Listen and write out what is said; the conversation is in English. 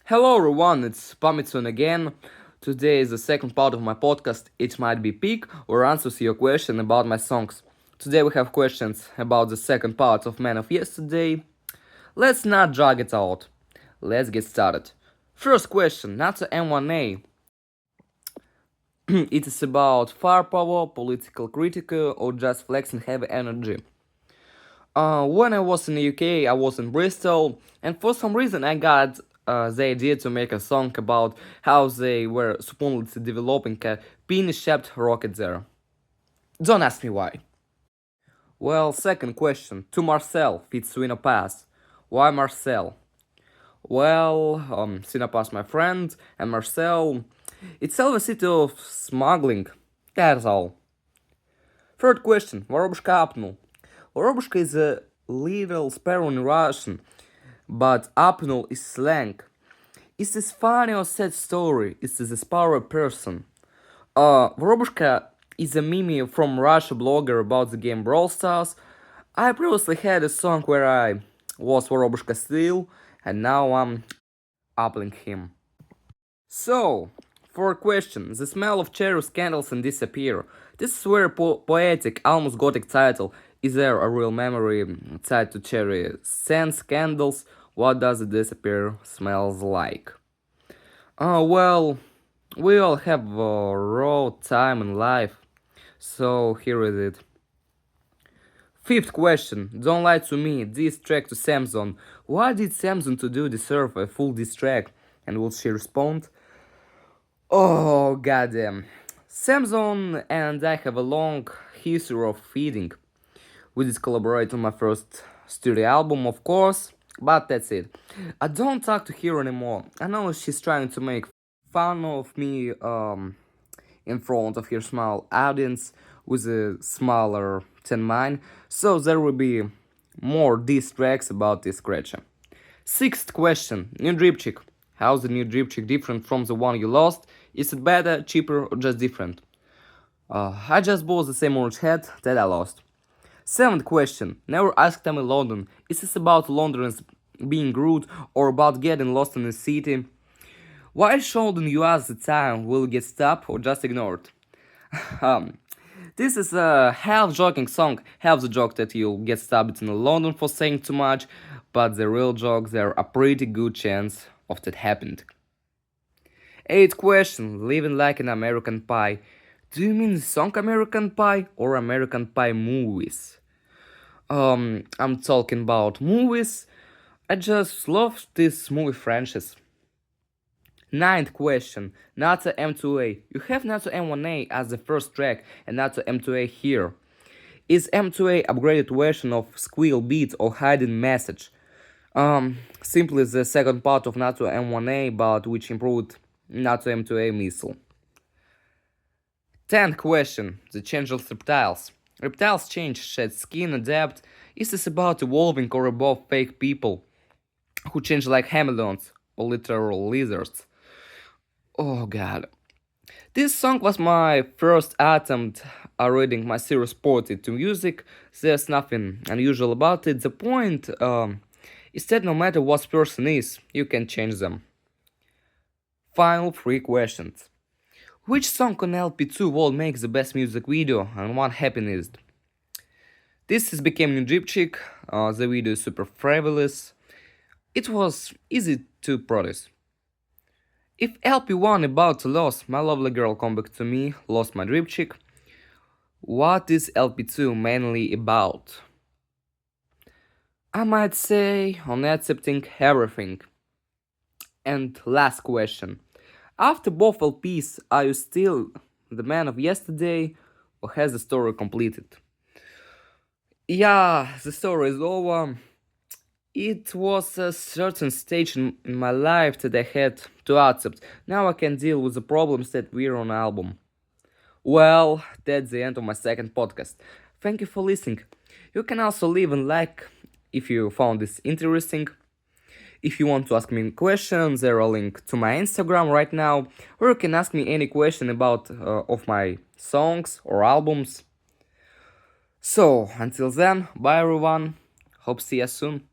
Hello everyone, it's Pamitsun again. Today is the second part of my podcast. It might be pick or answers your question about my songs. Today we have questions about the second part of Man of Yesterday. Let's not drag it out. Let's get started. First question, not the M1A. It is about firepower, political critique, or just flexing heavy energy. When I was in the UK, I was in Bristol, and for some reason I got the idea to make a song about how they were supposedly developing a penis-shaped rocket there. Don't ask me why. Well, second question, to Marcel, feat Swina Pass. Why Marcel? Well, Swina Pass, my friend, and Marcel, it's a city of smuggling. That's all. Third question, Воробушка апнул. Воробушка is a little sparrow in Russian, but apnul is slang. Is this funny or sad story? Is this a sparrow person? Воробушка is a meme from Russia blogger about the game Brawl Stars. I previously had a song where I was Воробушка still, and now I'm upping him. So, for a question, the smell of cherries, candles and disappear. This is very poetic, almost gothic title. Is there a real memory tied to cherry scents, candles? What does the disappear smells like? Well, we all have a raw time in life, so here is it. Fifth question, don't lie to me, diss track to Samson. Why did Samson to do deserve a full diss track? And will she respond? Oh, goddamn. Samson and I have a long history of feeding. We did collaborate on my first studio album, of course, but that's it. I don't talk to her anymore. I know she's trying to make fun of me in front of her small audience with a smaller than mine, so there will be more diss tracks about this scratcher. Sixth question, new Dripchick. How's the new Dripchick different from the one you lost? Is it better, cheaper, or just different? I just bought the same orange hat that I lost. Seventh question, never asked them in London. Is this about Londoners being rude or about getting lost in the city? Why shouldn't you ask the time? Will you get stopped or just ignored? This is a half joking song, half the joke that you'll get stabbed in London for saying too much, but the real joke there a pretty good chance of that happened. Eighth question, living like an American Pie. Do you mean the song American Pie or American Pie movies? I'm talking about movies. I just love this movie franchise. Ninth question, NATO M2A. You have NATO M1A as the first track and NATO M2A here. Is M2A upgraded version of Squeal Beat or Hidden Message? Simply the second part of NATO M1A, but which improved NATO M2A missile. 10th question, the change of reptiles. Reptiles change, shed skin, adapt. Is this about evolving or above fake people who change like chameleons or literal lizards? Oh god. This song was my first attempt at reading my serious poetry to music. There's nothing unusual about it. The point is that no matter what person is, you can change them. Final 3 questions. Which song on LP2 will make the best music video and what happened? This is became new Dripchick, the video is super frivolous. It was easy to produce. If LP1 about to lose, my lovely girl come back to me, lost my Dripchick. What is LP2 mainly about? I might say on accepting everything. And last question. After both LPs, are you still the man of yesterday or has the story completed? Yeah, the story is over. It was a certain stage in my life that I had to accept. Now I can deal with the problems that were on album. Well, that's the end of my second podcast. Thank you for listening. You can also leave a like if you found this interesting. If you want to ask me questions, there a link to my Instagram right now, or you can ask me any question about of my songs or albums. So, until then, bye everyone. Hope see you soon.